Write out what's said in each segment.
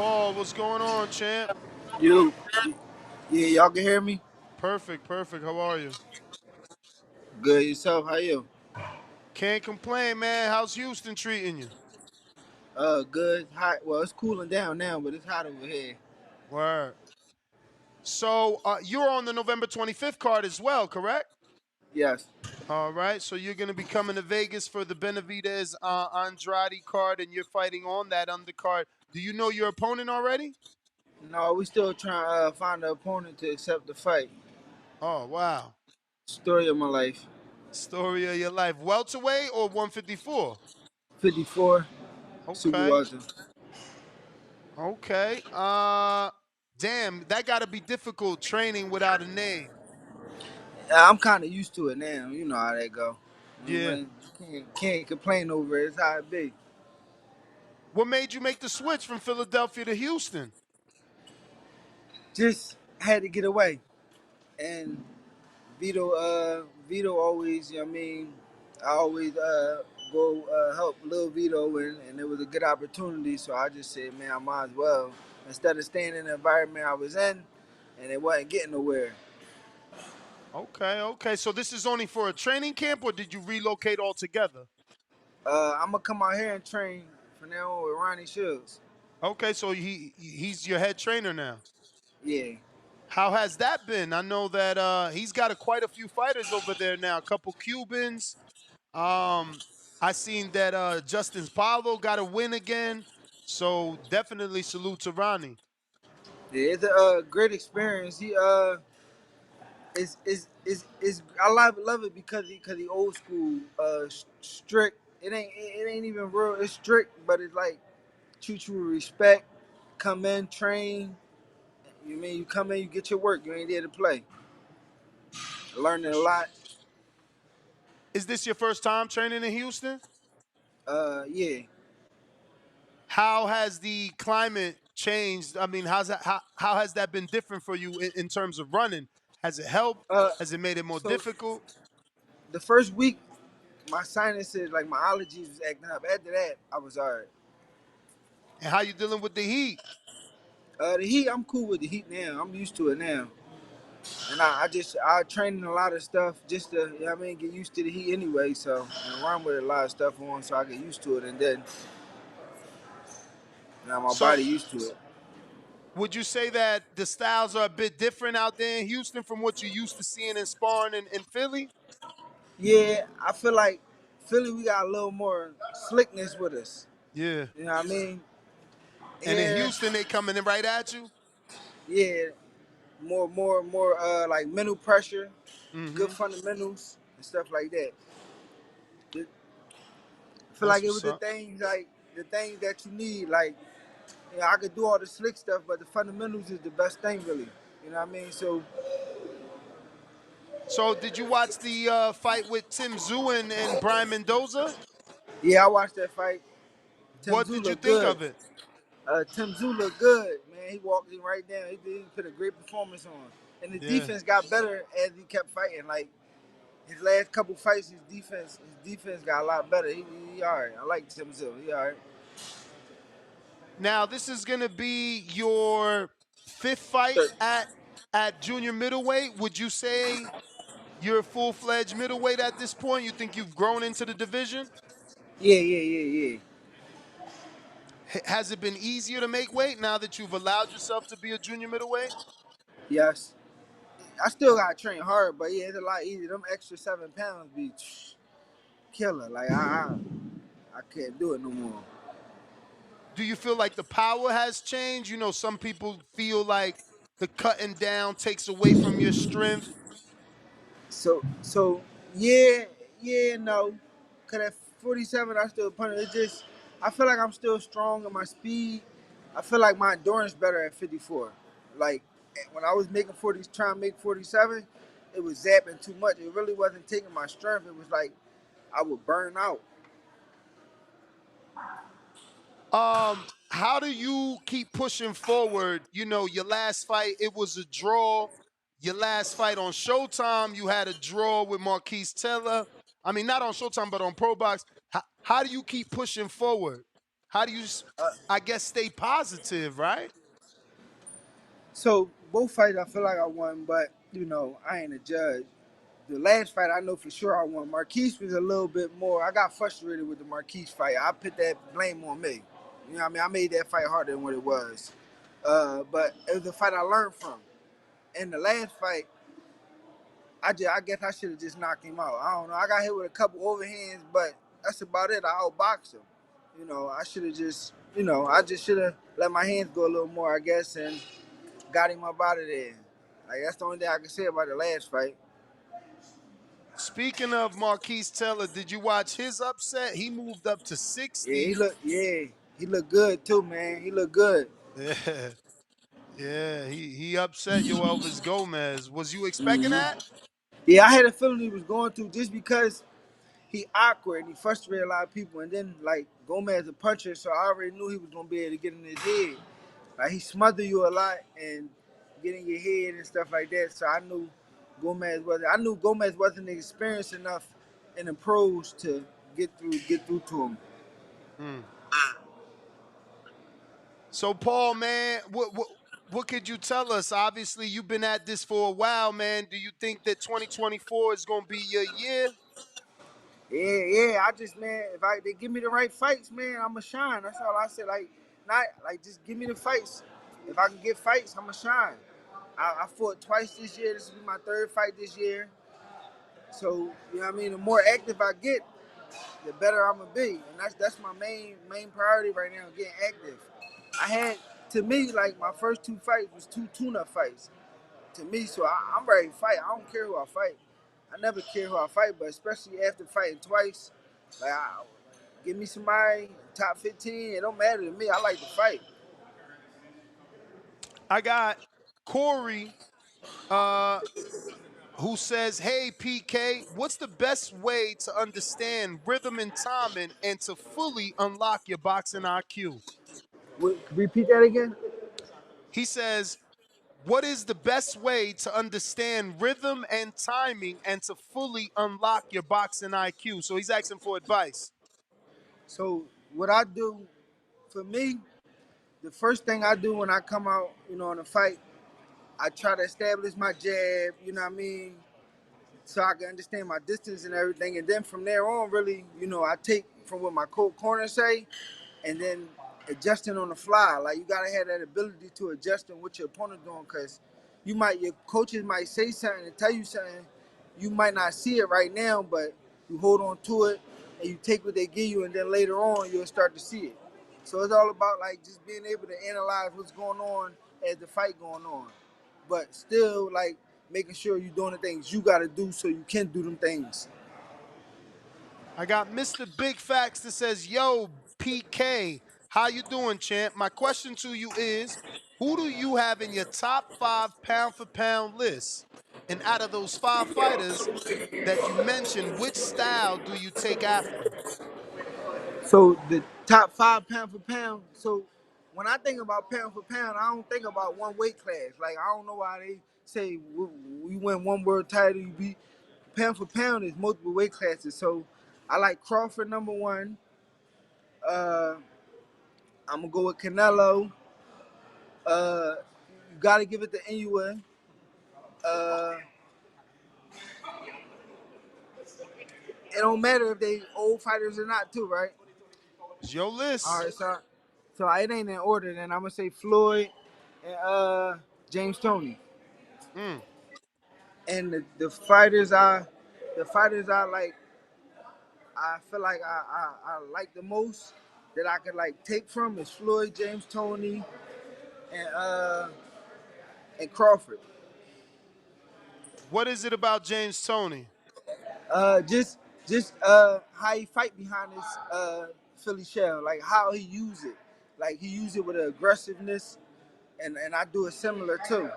Paul, what's going on, champ? You, yeah, y'all can hear me? Perfect, perfect. How are you? Good yourself, how you? Can't complain, man. How's Houston treating you? Good. Hot. Well, it's cooling down now, but it's hot over here. Word. So you're on the November 25th card as well, correct? Yes. All right. So you're going to be coming to Vegas for the Benavidez Andrade card, and you're fighting on that undercard. Do you know your opponent already? No, we still trying to find an opponent to accept the fight. Oh, wow. Story of my life. Story of your life. Welterweight or 154? 54, super Okay. welter. Okay. Damn, that got to be difficult training without a name. I'm kind of used to it now. You know how that go. Yeah. When you can't complain over it. It's how it be. What made you make the switch from Philadelphia to Houston? Just had to get away. And Vito always, you know what I mean, I always go help Lil Vito, and it was a good opportunity. So I just said, man, I might as well. Instead of staying in the environment I was in, and it wasn't getting nowhere. Okay, okay. So this is only for a training camp, or did you relocate altogether? I'm gonna come out here and train from now on with Ronnie Hills. Okay, so he's your head trainer now. Yeah. How has that been? I know that he's got quite a few fighters over there now. A couple Cubans. I seen that Justin Paulo got a win again. So definitely salute to Ronnie. Yeah, it's a great experience. He is I love it because he old school, strict. It ain't even real. It's strict, but it's like treat you with respect. Come in, train. You mean you come in, you get your work. You ain't there to play. Learning a lot. Is this your first time training in Houston? Yeah. How has the climate changed? I mean, how has that been different for you in terms of running? Has it helped? Uh, Has it made it more so difficult? the first week, my sinuses, like my allergies, was acting up. After that, I was alright. And how you dealing with the heat? The heat, I'm cool with the heat now. I'm used to it now. And I train in a lot of stuff just to, you know what I mean, get used to the heat anyway. So, and run with a lot of stuff on so I get used to it. And then now my So body used to it. would you say that the styles are a bit different out there in Houston from what you used to seeing in sparring in Philly? Yeah, I feel like Philly, we got a little more slickness with us. Yeah. You know what I mean? And in Here, Houston, they coming in right at you? yeah, more like mental pressure, good Mm-hmm. fundamentals and stuff like that. I feel That's like it what's was up. the things that you need. Like, you know, I could do all the slick stuff, but the fundamentals is the best thing, really. You know what I mean? So So did you watch the fight with Tim Tszyu and Brian Mendoza? yeah, I watched that fight. Tim What Tszyu did you looked think good. of it? Tim Tszyu looked good, man. He walked him right down. He put a great performance on, and the Yeah. defense got better as he kept fighting. Like his last couple fights, his defense got a lot better. He all right. I like Tim Tszyu. He all right. Now this is gonna be your fifth fight at junior middleweight. Would you say you're a full-fledged middleweight at this point? You think you've grown into the division? Yeah. Has it been easier to make weight now that you've allowed yourself to be a junior middleweight? Yes. I still got to train hard, but yeah, it's a lot easier. Them extra 7 pounds be killer. Like I can't do it no more. Do you feel like the power has changed? You know, some people feel like the cutting down takes away from your strength. So yeah, no. Cause at 47, I still punch. It just I feel like I'm still strong in my speed. I feel like my endurance better at 54. Like when I was making 40, trying to make 47, it was zapping too much. It really wasn't taking my strength. It was like I would burn out. How do you keep pushing forward? You know, your last fight, it was a draw. Your last fight on Showtime, you had a draw with Marquise Taylor. I mean, not on Showtime, but on Pro Box. How do you keep pushing forward? how do you, Uh, I guess, stay positive, right? so both fights I feel like I won, but I ain't a judge. The last fight I know for sure I won. Marquise was a little bit more. I got frustrated with the Marquise fight. I put that blame on me. You know what I mean? I made that fight harder than what it was. But it was a fight I learned from. In the last fight, I guess I should have just knocked him out. I don't know. I got hit with a couple overhands, but that's about it. I outboxed him. I should have just, I just should have let my hands go a little more, I guess, and got him up out of there. Like that's the only thing I can say about the last fight. Speaking of Marquise Taylor, did you watch his upset? He moved up to Yeah, 60. he looked good too, man. He looked good. Yeah, yeah, he upset Yo Elvis Gomez. Was you expecting Hmm. that? Yeah, I had a feeling he was going to just because he awkward and he frustrated a lot of people. And then like Gomez a puncher, so I already knew he was gonna be able to get in his head. Like he smother you a lot and get in your head and stuff like that. So I knew Gomez wasn't experienced enough in the pros to get through to him. Mm. So Paul, man, what could you tell us? Obviously, you've been at this for a while, man. Do you think that 2024 is going to be your year? Yeah. I just man, if they give me the right fights, man, I'ma shine. That's all I said. Like not like just give me the fights. If I can get fights, I'ma shine. I fought twice this year. This will be my third fight this year. So you know what I mean. The more active I get, the better I'm gonna be, and that's my main priority right now. Getting active. I had to me like my first two fights was two tune-up fights to me, so I'm ready to fight. I don't care who I fight. I never care who I fight, but especially after fighting twice, like give me somebody top 15. It don't matter to me. I like to fight. I got Corey, uh, who says, "Hey PK, what's the best way to understand rhythm and timing and to fully unlock your boxing IQ?" Repeat that again. He says, "What is the best way to understand rhythm and timing and to fully unlock your boxing IQ?" So he's asking for advice. So what I do for me, the first thing I do when I come out, in a fight, I try to establish my jab. You know what I mean? So I can understand my distance and everything. And then from there on, really, I take from what my corner say, and then adjusting on the fly. Like you gotta have that ability to adjust on what your opponent doing, cause your coaches might say something and tell you something, you might not see it right now, but you hold on to it and you take what they give you, and then later on you'll start to see it. So it's all about like just being able to analyze what's going on as the fight going on, but still like making sure you're doing the things you gotta do so you can do them things. I got Mr. Big Facts that says, "Yo, PK, how you doing, champ? My question to you is, who do you have in your top 5 pound for pound list? And out of those 5 fighters that you mentioned, which style do you take after?" So the top 5 pound for pound. So when I think about pound for pound, I don't think about one weight class. Like I don't know why they say we win one world title. You beat pound for pound is multiple weight classes. So I like Crawford number one. Uh, I'm gonna go with Canelo. You gotta give it to Inoue. Uh, it don't matter if they old fighters or not, too, right? It's your All list. right, so it ain't in order. Then I'm gonna say Floyd and James Toney. Mm. And the fighters I like, I feel like I like the most that I could like take from is Floyd, James Toney, and and Crawford. What is it about James Toney? Just how he fight behind his Philly shell, like how he use it, like he use it with aggressiveness, and I do it similar too,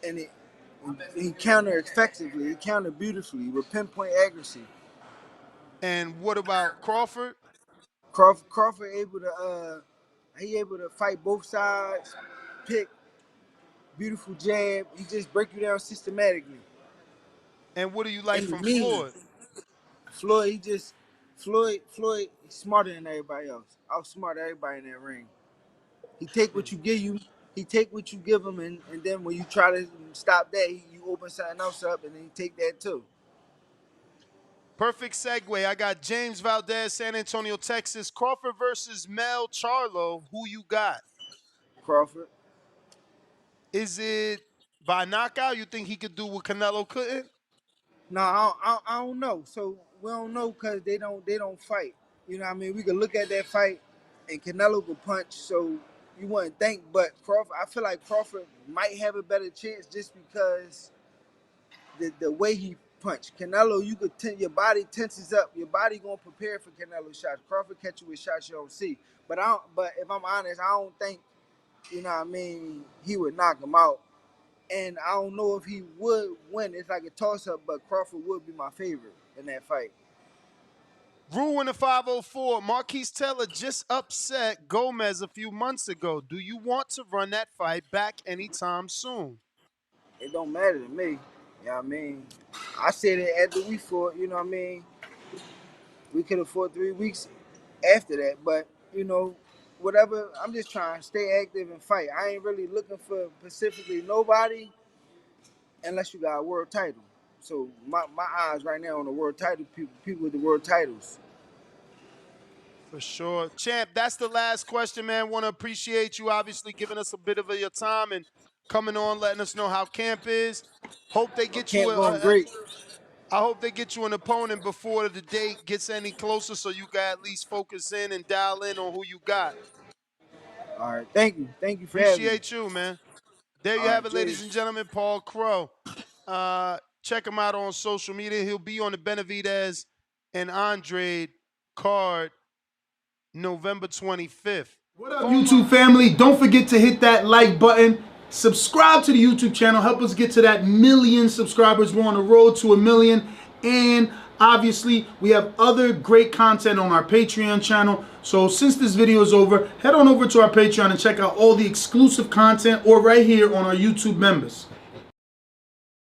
and he counter effectively, he counter beautifully with pinpoint accuracy. And what about Crawford? Crawford able to he able to fight both sides, pick beautiful jab. He just break you down systematically. And what do you like And from me, Floyd? Floyd, he just Floyd smarter than everybody else. Outsmart everybody in that ring. He take what you give you. He take what you give him, and then when you try to stop that, you open something else up, and then he take that too. Perfect segue. I got James Valdez, San Antonio, Texas. Crawford versus Mel Charlo. Who you got? Crawford. Is it by knockout? You think he could do what Canelo couldn't? No, I don't know. So we don't know because they don't fight. You know what I mean? We could look at that fight, and Canelo could punch. So you wouldn't think, but Crawford. I feel like Crawford might have a better chance just because the way he punched. Canelo, you could your body tenses up. Your body gonna prepare for Canelo shots. Crawford catch you with shots you don't see. But I don't. But if I'm honest, I don't think, you know what I mean, he would knock him out. And I don't know if he would win. It's like a toss-up, but Crawford would be my favorite in that fight. Rule in the 504. Marquise Taylor just upset Gomez a few months ago. Do you want to run that fight back anytime soon? It don't matter to me. You know what I mean? I said it after we fought, you know what I mean? We could have fought 3 weeks after that, but, you know, whatever. I'm just trying to stay active and fight. I ain't really looking for specifically nobody unless you got a world title. So my eyes right now on the world title, people with the world titles. For sure. Champ, that's the last question, man. Want to appreciate you obviously giving us a bit of your time and coming on, letting us know how camp is. Hope they get you Camp going great. I hope they get you an opponent before the date gets any closer so you can at least focus in and dial in on who you got. All right. Thank you. Thank you for having me. Appreciate you, man. There you All have right, it, ladies Jay. and gentlemen. Paul Kroll. Check him out on social media. He'll be on the Benavidez and Andrade card November 25th. What up, YouTube family? Don't forget to hit that like button. Subscribe to the YouTube channel. Help us get to that 1 million subscribers. We're on the road to 1 million. And obviously, we have other great content on our Patreon channel. So since this video is over, head on over to our Patreon and check out all the exclusive content or right here on our YouTube members.